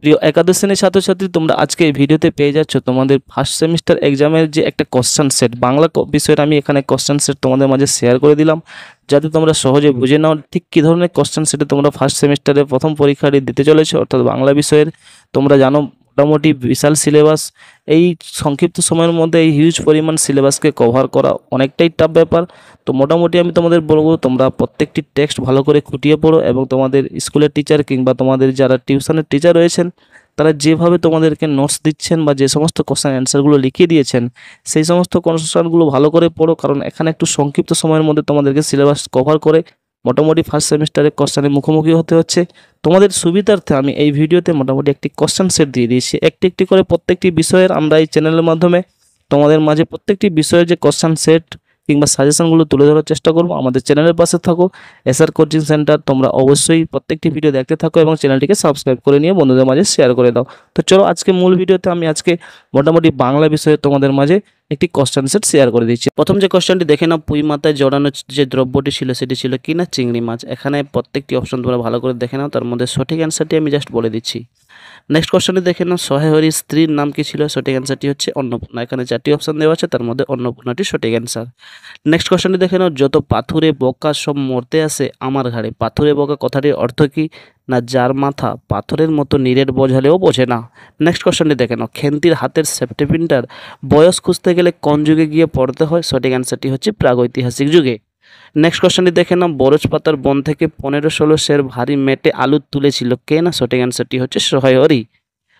প্রিয় একাদশ শ্রেণীর ছাত্রছাত্রী, তোমরা আজকে এই ভিডিওতে পেয়ে যাচ্ছ তোমাদের ফার্স্ট সেমিস্টার এক্সামের যে একটা কোশ্চেন সেট, বাংলা বিষয়ের আমি এখানে কোশ্চেন সেট তোমাদের মাঝে শেয়ার করে দিলাম, যাতে তোমরা সহজে বুঝে নাও ঠিক কী ধরনের কোশ্চেন সেটে তোমরা ফার্স্ট সেমিস্টারে প্রথম পরীক্ষাটি দিতে চলেছো, অর্থাৎ বাংলা বিষয়ের। তোমরা জানো মোটামুটি বিশাল সিলেবাস, এই সংক্ষিপ্ত সময়ের মধ্যে এই হিউজ পরিমাণ সিলেবাসকে কভার করা অনেকটাই টাফ ব্যাপার। তো মোটামুটি আমি তোমাদের বলবো, তোমরা প্রত্যেকটি টেক্সট ভালো করে খুঁটিয়ে পড়ো এবং তোমাদের স্কুলের টিচার কিংবা তোমাদের যারা টিউশনের টিচার রয়েছেন তারা যেভাবে তোমাদেরকে নোটস দিচ্ছেন বা যে সমস্ত কোশ্চেন অ্যান্সারগুলো লিখিয়ে দিয়েছেন সেই সমস্ত কোশ্চেনগুলো ভালো করে পড়ো, কারণ এখানে একটু সংক্ষিপ্ত সময়ের মধ্যে তোমাদেরকে সিলেবাস কভার করে মোটামুটি ফার্স্ট সেমিস্টারের কোশ্চেনের মুখোমুখি হতে হচ্ছে। তোমাদের সুবিধার্থে আমি এই ভিডিওতে মোটামুটি একটি কোশ্চেন সেট দিয়ে দিয়েছি, একটি একটি করে প্রত্যেকটি বিষয়ের আমরা এই চ্যানেলের মাধ্যমে তোমাদের মাঝে প্রত্যেকটি বিষয়ের যে কোশ্চেন সেট কিংবা সাজেশনগুলো তুলে ধরার চেষ্টা করবো। আমাদের চ্যানেলের পাশে থাকো, এসআর কোচিং সেন্টার। তোমরা অবশ্যই প্রত্যেকটি ভিডিও দেখতে থাকো এবং চ্যানেলটিকে সাবস্ক্রাইব করে নিয়ে বন্ধুদের মাঝে শেয়ার করে দাও। তো চলো আজকে মূল ভিডিওতে আমি আজকে মোটামুটি বাংলা বিষয়ে তোমাদের মাঝে একটি কোশ্চেন সেট শেয়ার করে দিচ্ছি। প্রথম যে কোশ্চেনটি দেখে নাও, পুঁই মাথায় জড়ানো যে দ্রব্যটি ছিল সেটি ছিল কি না চিংড়ি মাছ। এখানে প্রত্যেকটি অপশন তোমরা ভালো করে দেখে নাও, তার মধ্যে সঠিক অ্যান্সারটি আমি জাস্ট বলে দিচ্ছি। নেক্সট কোশ্চেনটি দেখে নাও, সহায়হরির স্ত্রীর নাম কি ছিল? সঠিক অ্যান্সারটি হচ্ছে অন্নপূর্ণা। এখানে 4টি অপশন দেওয়া আছে, তার মধ্যে অন্নপূর্ণাটি সঠিক অ্যান্সার। নেক্সট কোশ্চেনটি দেখে নাও, যত পাথুরে বোকা সব মরতে আসে আমার ঘাড়ে। পাথুরে বোকা কথাটির অর্থ কি না যার মাথা পাথরের মতো নিরেট বোঝালেও বোঝে না। নেক্সট কোশ্চেনটি দেখে নাও, খেন্তির হাতের সেফটি পিনটার বয়স খুঁজতে গেলে কোন যুগে গিয়ে পড়তে হয়? সঠিক অ্যান্সারটি হচ্ছে প্রাগৈতিহাসিক যুগে। নেক্সট কোশ্চেনটি দেখে নাও, বরজ পাতার বন থেকে 15-16 সের ভারী মেটে আলু তুলেছিল কে না? সঠিক অ্যান্সারটি হচ্ছে সহায়হরি।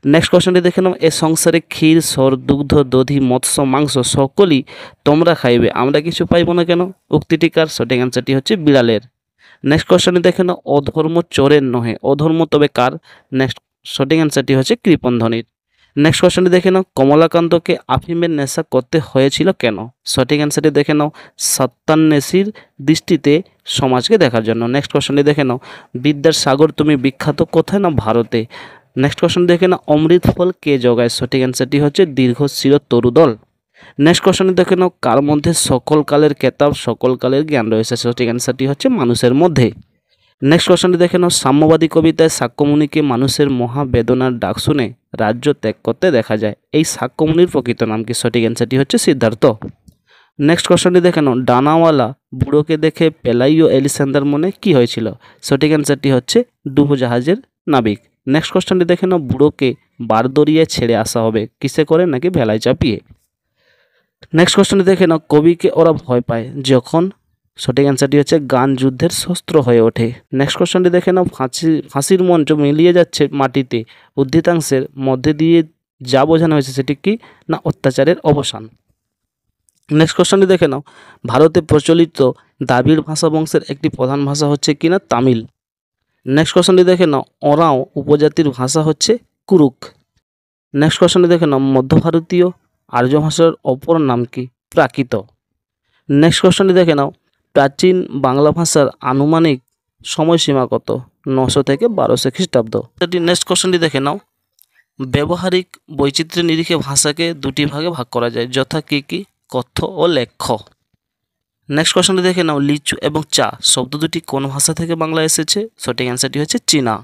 নেক্সট কোশ্চেনটি দেখে নাও, এ সংসারে ক্ষীর সর দুগ্ধ দধি মৎস্য মাংস সকলই তোমরা খাইবে, আমরা কিছু পাইব না কেন? উক্তিটি কার? সঠিক অ্যান্সারটি হচ্ছে বিড়ালের। নেক্সট কোশ্চেনটি দেখে নাও, অধর্ম চোরের নহে, অধর্ম তবে কার? নেক্সট সঠিক অ্যান্সারটি হচ্ছে কৃপণধ্বনির। নেক্সট কোশ্চেনটি দেখে নাও, কমলাকান্তকে আফিমের নেশা করতে হয়েছিল কেন? সঠিক অ্যান্সারটি দেখে নাও, সত্যান্বেষীর দৃষ্টিতে সমাজকে দেখার জন্য। নেক্সট কোশ্চেনটি দেখে নাও, বিদ্যার সাগর তুমি বিখ্যাত কোথায়? না ভারতে। নেক্সট কোশ্চেন দেখে নাও, অমৃত ফল কে জগায়? সঠিক অ্যান্সারটি হচ্ছে দীর্ঘশির তরুদল। নেক্সট কোশ্চেনে দেখে নাও, কার মধ্যে সকল কালের কেতাব সকল কালের জ্ঞান রয়েছে? সঠিক অ্যান্সারটি হচ্ছে মানুষের মধ্যে। নেক্সট কোশ্চেনটি দেখে নাও, সাম্যবাদী কবিতায় সাক্ষ্যমুনিকে মানুষের মহাবেদনার ডাক শুনে রাজ্য ত্যাগ করতে দেখা যায়, এই সাক্ষ্যমুনির প্রকৃত নাম কি? সঠিক অ্যান্সারটি হচ্ছে সিদ্ধার্থ। নেক্সট কোশ্চেনটি দেখে নাও, ডানাওয়ালা বুড়োকে দেখে পেলাইও এলিসান্দার মনে কি হয়েছিল? সঠিক অ্যান্সারটি হচ্ছে ডুবোজাহাজের নাবিক। নেক্সট কোশ্চেনটি দেখে নাও, বুড়োকে বারদরিয়ায় ছেড়ে আসা হবে কিসে করে? নাকি ভেলায় চাপিয়ে। নেক্সট কোশ্চেনটি দেখে নাও, কবিকে ওরা ভয় পায় যখন? সঠিক অ্যান্সারটি হচ্ছে গান যুদ্ধের শস্ত্র হয়ে ওঠে। নেক্সট কোশ্চেনটি দেখে নাও, ফাঁসির মঞ্চ মিলিয়ে যাচ্ছে মাটিতে উদ্ধৃতাংশের মধ্যে দিয়ে যা বোঝানো হয়েছে সেটি কি না অত্যাচারের অবসান। নেক্সট কোশ্চেনটি দেখে নাও, ভারতে প্রচলিত দ্রাবিড় ভাষা বংশের একটি প্রধান ভাষা হচ্ছে কি না তামিল। নেক্সট কোশ্চেনটি দেখে নাও, ওরাও উপজাতির ভাষা হচ্ছে কুরুক। নেক্সট কোশ্চেনটি দেখে নাও, মধ্য ভারতীয় আর্য ভাষার অপর নাম কি? প্রাকৃত। নেক্সট কোশ্চেনটি দেখে নাও, প্রাচীন বাংলা ভাষার আনুমানিক সময়সীমা কত? 900 থেকে 1200 খ্রিস্টাব্দ। নেক্সট কোশ্চেনটি দেখে নাও, ব্যবহারিক বৈচিত্র্যের নিরিখে ভাষাকে দুটি ভাগে ভাগ করা যায়, যথা কি কি? কথ্য ও লেখ্য। নেক্সট কোশ্চেনটি দেখে নাও, লিচু এবং চা শব্দ দুটি কোন ভাষা থেকে বাংলা এসেছে? সঠিক অ্যান্সারটি হচ্ছে চীনা।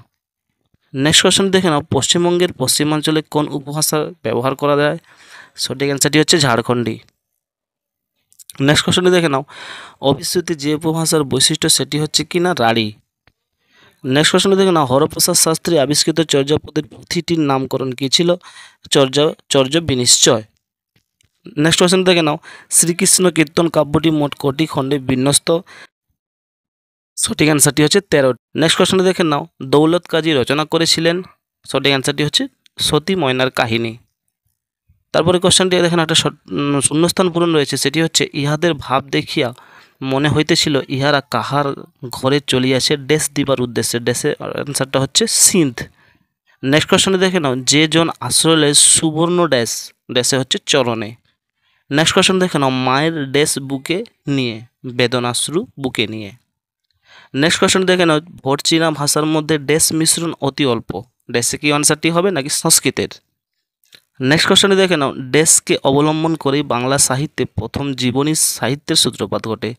নেক্সট কোশ্চেন দেখে নাও, পশ্চিমবঙ্গের পশ্চিমাঞ্চলে কোন উপভাষা ব্যবহার করা যায়? সঠিক অ্যান্সারটি হচ্ছে ঝাড়খণ্ডী। নেক্সট কোশ্চেনটি দেখে নাও, অভিশ্রুতি যে উপভাষার বৈশিষ্ট্য সেটি হচ্ছে কি না রাঢ়ী। নেক্সট কোশ্চেনটি দেখে নাও, হরপ্রসাদ শাস্ত্রী আবিষ্কৃত চর্যাপদের পুঁথিটির নামকরণ কী ছিল? চর্য বিনিশ্চয়। নেক্সট কোশ্চেন দেখে নাও, শ্রীকৃষ্ণ কীর্তন কাব্যটি মোট কটি খণ্ডে বিন্যস্ত? সঠিক অ্যান্সারটি হচ্ছে 13। নেক্সট কোশ্চেন দেখে নাও, দৌলত কাজী রচনা করেছিলেন? সঠিক অ্যান্সারটি হচ্ছে সতী ময়নার কাহিনী। তারপরে কোশ্চেনটি দেখেন একটা শূন্যস্থান পূরণ রয়েছে, সেটি হচ্ছে ইহাদের ভাব দেখিয়া মনে হইতেছিল ইহারা কাহার ঘরে চলিয়াছে ড্যাশ দিবার উদ্দেশ্যে। ড্যাশের অ্যান্সারটা হচ্ছে সিন্ধ। নেক্সট কোশ্চেনে দেখে নাও, যে জন আশ্রয় সুবর্ণ ড্যাশ ড্যাশে হচ্ছে চরণে। নেক্সট কোশ্চেন দেখে নাও, মায়ের ড্যাশ বুকে নিয়ে বেদনাশ্রু বুকে নিয়ে। নেক্সট কোশ্চেন দেখে নাও, ভোট চীনা ভাষার মধ্যে ড্যাশ মিশ্রণ অতি অল্প। ড্যাশে কি আনসারটি হবে নাকি সংস্কৃতের? নেক্সট কোশ্চেনে দেখে নাও, ড্যাশকে অবলম্বন করেই বাংলা সাহিত্যে প্রথম জীবনী সাহিত্যের সূত্রপাত ঘটে।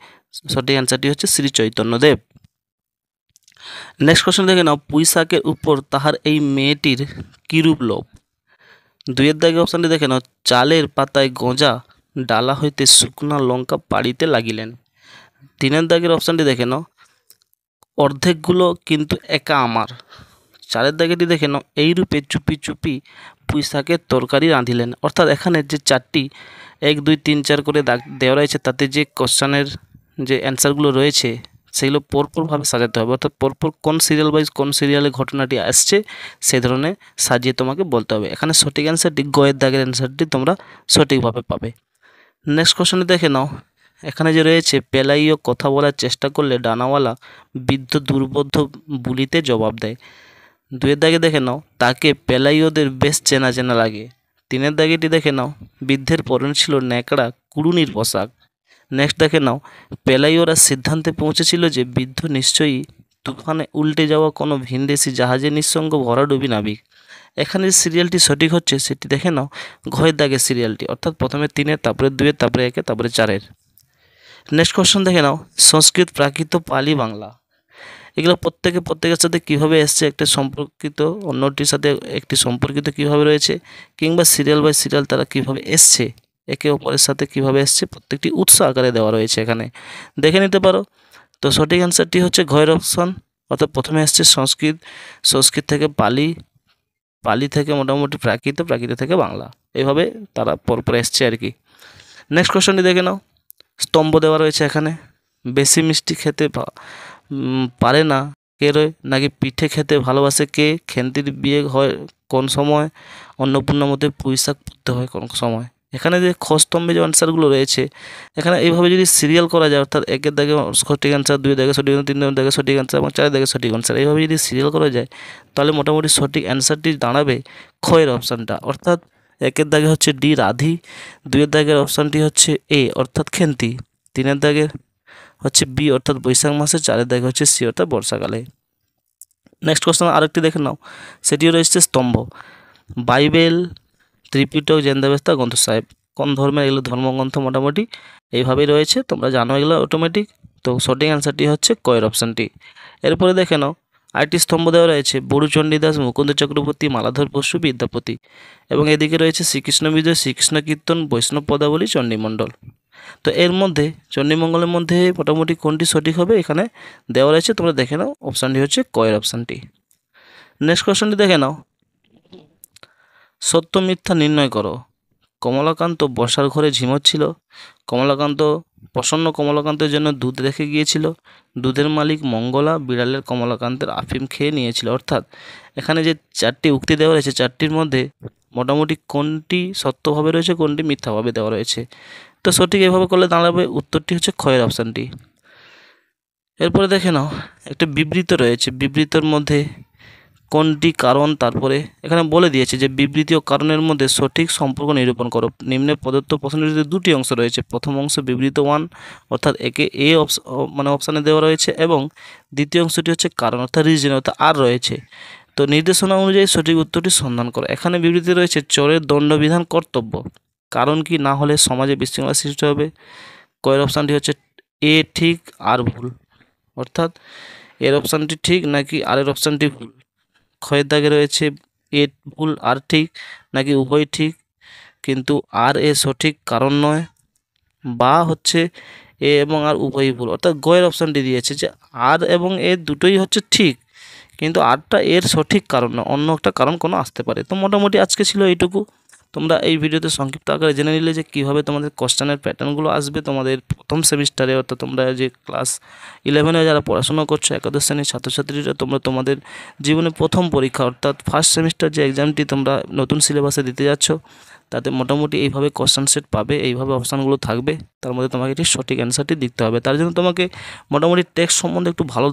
সঠিক অ্যান্সারটি হচ্ছে শ্রী চৈতন্যদেব। নেক্সট কোশ্চেন দেখে নাও, পুঁইশাকের উপর তাহার এই মেয়েটির কিরূপ লোভ। 2 দাগে অপশানটি দেখে নাও, চালের পাতায় গোঁজা ডালা হইতে শুকনা লঙ্কা পাড়িতে লাগিলেন। 3 দাগের অপশানটি দেখে নাও, অর্ধেকগুলো কিন্তু একা আমার। 4 দাগেটি দেখে নাও, এইরূপে চুপি চুপি পুঁইশাকের তরকারি রাঁধিলেন। অর্থাৎ এখানে যে 4টি 1 2 3 4 করে দাগ দেওয়া রয়েছে, তাতে যে কোশ্চেনের যে অ্যান্সারগুলো রয়েছে সেগুলো পরপরভাবে সাজাতে হবে। অর্থাৎ পরপর কোন সিরিয়াল ওয়াইজ কোন সিরিয়ালে ঘটনাটি আসছে সেই ধরনের সাজিয়ে তোমাকে বলতে হবে। এখানে সঠিক অ্যান্সারটি গয়ের দাগের অ্যান্সারটি তোমরা সঠিকভাবে পাবে। নেক্সট কোশ্চেনে দেখে নাও, এখানে যে রয়েছে, পেলাইও কথা বলার চেষ্টা করলে ডানাওয়ালা বৃদ্ধ দুর্বোধ্য বুলিতে জবাব দেয়। 2 দাগে দেখে নাও, তাকে পেলাইওদের বেশ চেনা চেনা লাগে। 3 দাগেটি দেখে নাও, বৃদ্ধের পরনে ছিল ন্যাকড়া কুড়ুনির পোশাক। নেক্সট দেখে নাও, পেলাইওরা সিদ্ধান্তে পৌঁছেছিল যে বৃদ্ধ নিশ্চয়ই তুফানে উল্টে যাওয়া কোনো ভিনদেশি জাহাজে নিঃসঙ্গ ভরাডুবি নাবিক। এখানে যে সিরিয়ালটি সঠিক হচ্ছে সেটি দেখে নাও ঘয়ের দাগের সিরিয়ালটি, অর্থাৎ প্রথমে 3, তারপরে 2, তারপরে 1, তারপরে 4। নেক্সট কোশ্চেন দেখে নাও, সংস্কৃত, প্রাকৃত, পালি, বাংলা এগুলো প্রত্যেকের সাথে কীভাবে এসছে, একটা সম্পর্কিত অন্যটির সাথে একটি সম্পর্কিত কীভাবে রয়েছে, কিংবা সিরিয়াল বাই সিরিয়াল তারা কীভাবে এসছে, একে অপরের সাথে কীভাবে এসছে, প্রত্যেকটি উৎস আকারে দেওয়া রয়েছে, এখানে দেখে নিতে পারো। তো সঠিক অ্যান্সারটি হচ্ছে ঘয়ের অপশন, অর্থাৎ প্রথমে এসছে সংস্কৃত, সংস্কৃত থেকে পালি, পালি থেকে মোটামুটি প্রাকৃত, প্রাকৃত থেকে বাংলা, এইভাবে তারা পরপর এসছে আর কি। নেক্সট কোশ্চেনটি দেখে নাও, স্তম্ভ দেওয়া রয়েছে এখানে, বেশি মিষ্টি খেতে পারে না কে রয়, নাকি পিঠে খেতে ভালোবাসে কে, খেন্তির বিয়ে হয় কোন সময়, অন্নপূর্ণার মধ্যে পুঁইশাক পুঁততে হয় কোন সময়। এখানে যে খ স্তম্ভে যে আনসারগুলো রয়েছে, এখানে এইভাবে যদি সিরিয়াল করা যায়, অর্থাৎ 1 দাগে সঠিক অ্যান্সার, 2 দাগে সঠিক অ্যান্সার, 3 দাগে সঠিক অ্যান্সার এবং 4 দাগে সঠিক অ্যান্সার, এইভাবে যদি সিরিয়াল করা যায় তাহলে মোটামুটি সঠিক অ্যান্সারটি দাঁড়াবে খয়ের অপশানটা, অর্থাৎ 1 দাগে হচ্ছে ডি রাধি, 2 দাগের অপশানটি হচ্ছে এ অর্থাৎ খেন্তি, 3 দাগের হচ্ছে বি অর্থাৎ বৈশাখ মাসে, 4 দাগে হচ্ছে সি অর্থাৎ বর্ষাকালে। নেক্সট কোশ্চেন আরেকটি দেখে নাও, সেটিও রয়েছে স্তম্ভ, বাইবেল, ত্রিপিটক, জেন্দাবেস্তা, গ্রন্থ সাহেব কোন ধর্মের, এগুলো ধর্মগ্রন্থ মোটামুটি এইভাবেই রয়েছে, তোমরা জানো এগুলো অটোমেটিক। তো সঠিক অ্যান্সারটি হচ্ছে কয়ের অপশানটি। এরপরে দেখে নাও, আরেকটি স্তম্ভ দেওয়া রয়েছে, বড়ুচণ্ডীদাস, মুকুন্দ চক্রবর্তী, মালাধর বসু, বিদ্যাপতি, এবং এদিকে রয়েছে শ্রীকৃষ্ণ বিজয়, শ্রীকৃষ্ণ কীর্তন, বৈষ্ণব পদাবলী, চণ্ডীমণ্ডল। তো এর মধ্যে চণ্ডীমঙ্গলের মধ্যে মোটামুটি কোনটি সঠিক হবে এখানে দেওয়া রয়েছে, তোমরা দেখে নাও, অপশানটি হচ্ছে কয়ের অপশানটি। নেক্সট কোশ্চেনটি দেখে নাও, সত্য মিথ্যা নির্ণয় করো। কমলাকান্ত বসার ঘরে ঝিমোচ্ছিল, কমলাকান্তের জন্য দুধ রেখে গিয়েছিল, দুধের মালিক মঙ্গলা বিড়ালের কমলাকান্তের আফিম খেয়ে নিয়েছিল। অর্থাৎ এখানে যে 4টি উক্তি দেওয়া রয়েছে, 4টির মধ্যে মোটামুটি কোনটি সত্যভাবে রয়েছে, কোনটি মিথ্যাভাবে দেওয়া রয়েছে। তো সঠিক এভাবে করলে দাঁড়াবে উত্তরটি হচ্ছে ক্ষয়ের অপশানটি। এরপরে দেখে নাও, একটা বিবৃত রয়েছে, বিবৃতর মধ্যে কোনটি কারণ, তারপরে এখানে বলে দিয়েছে যে বিবৃতি ও কারণের মধ্যে সঠিক সম্পর্ক নিরূপণ করো। নিম্নে প্রদত্ত প্রশ্নটিতে 2টি অংশ রয়েছে, প্রথম অংশ বিবৃত 1 অর্থাৎ একে এ অপশানে দেওয়া রয়েছে, এবং দ্বিতীয় অংশটি হচ্ছে কারণ অর্থাৎ রিজন অর্থাৎ আর রয়েছে। তো নির্দেশনা অনুযায়ী সঠিক উত্তরটি সন্ধান করো। এখানে বিবৃতি রয়েছে, চোরের দণ্ডবিধান কর্তব্য, কারণ কি না হলে সমাজে বিশৃঙ্খলা সৃষ্টি হবে। কয়ের অপশানটি হচ্ছে এ ঠিক আর ভুল, অর্থাৎ এর অপশানটি ঠিক নাকি আর এর অপশানটি ভুল। ক্ষয়ের দাগে রয়েছে এ ভুল আর ঠিক, নাকি উভয় ঠিক কিন্তু আর এ সঠিক কারণ নয়, বা হচ্ছে এ এবং আর উভয়ই ভুল। অর্থাৎ গয়ের অপশানটি দিয়েছে যে আর এবং এ দুটোই হচ্ছে ঠিক, কিন্তু আরটা এর সঠিক কারণ না, অন্য একটা কারণ কোনো আসতে পারে। তো মোটামুটি আজকে ছিল এইটুকু। তোমরা এই ভিডিওতে সংক্ষিপ্ত আকারে জেনে নিলে যে কীভাবে তোমাদের কোশ্চেনের প্যাটার্নগুলো আসবে তোমাদের প্রথম সেমিস্টারে, অর্থাৎ তোমরা যে ক্লাস 11-এ যারা পড়াশোনা করছো, একাদশ শ্রেণীর ছাত্রছাত্রীরা, তোমরা তোমাদের জীবনে প্রথম পরীক্ষা অর্থাৎ ফার্স্ট সেমিস্টার যে এক্সামটি তোমরা নতুন সিলেবাসে দিতে যাচ্ছ, তাতে মোটামুটি এইভাবে কোশ্চেন সেট পাবে, এইভাবে অপশানগুলো থাকবে, তার মধ্যে তোমাকে ঠিক সঠিক অ্যান্সারটি দিতে হবে। তার জন্য তোমাকে মোটামুটি টেক্সট সম্বন্ধে একটু ভালো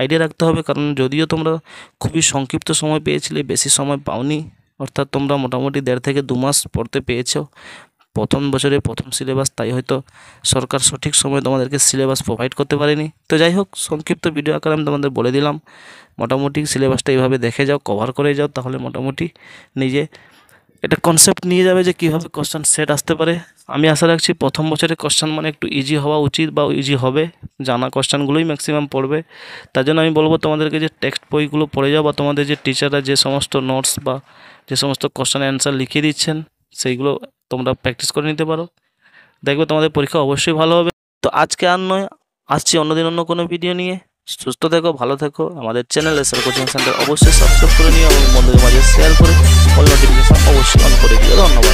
আইডিয়া রাখতে হবে, কারণ যদিও তোমরা খুবই সংক্ষিপ্ত সময় পেয়েছিলে, বেশি সময় পাওনি, অর্থাৎ তোমরা মোটামুটি 1.5 থেকে 2 মাস পড়তে পেয়েছো প্রথম বছরে প্রথম সিলেবাস, তাই হয়তো সরকার সঠিক সময় তোমাদেরকে সিলেবাস প্রোভাইড করতে পারেনি। তো যাই হোক, সংক্ষিপ্ত ভিডিও আকারে আমি তোমাদের বলে দিলাম, মোটামুটি সিলেবাসটা এইভাবে দেখে যাও, কভার করে যাও, তাহলে মোটামুটি নিজে এটা কনসেপ্ট নিয়ে যাবে যে কীভাবে কোশ্চেন সেট আসতে পারে। আমি আশা রাখছি প্রথম বছরের কোশ্চেন মানে একটু ইজি হওয়া উচিত বা ইজি হবে, জানা কোশ্চেনগুলোই ম্যাক্সিমাম পড়বে। তার জন্য আমি বলবো তোমাদেরকে যে টেক্সট বইগুলো পড়ে যাও, বা তোমাদের যে টিচাররা যে সমস্ত নোটস বা যে সমস্ত কোশ্চেন অ্যান্সার লিখিয়ে দিচ্ছেন সেইগুলো তোমরা প্র্যাকটিস করে নিতে পারো। দেখবে তোমাদের পরীক্ষা অবশ্যই ভালো হবে। তো আজকে আর নয়, আসছি অন্যদিন অন্য কোনো ভিডিও নিয়ে। সুস্থ থেকো, ভালো থেকো। আমাদের চ্যানেল এসআর কোচিং সেন্টার অবশ্যই সাবস্ক্রাইব করে নিও এবং বন্ধুদের মাঝে শেয়ার করে অল নোটিফিকেশন অবশ্যই অন করে দিও। ধন্যবাদ।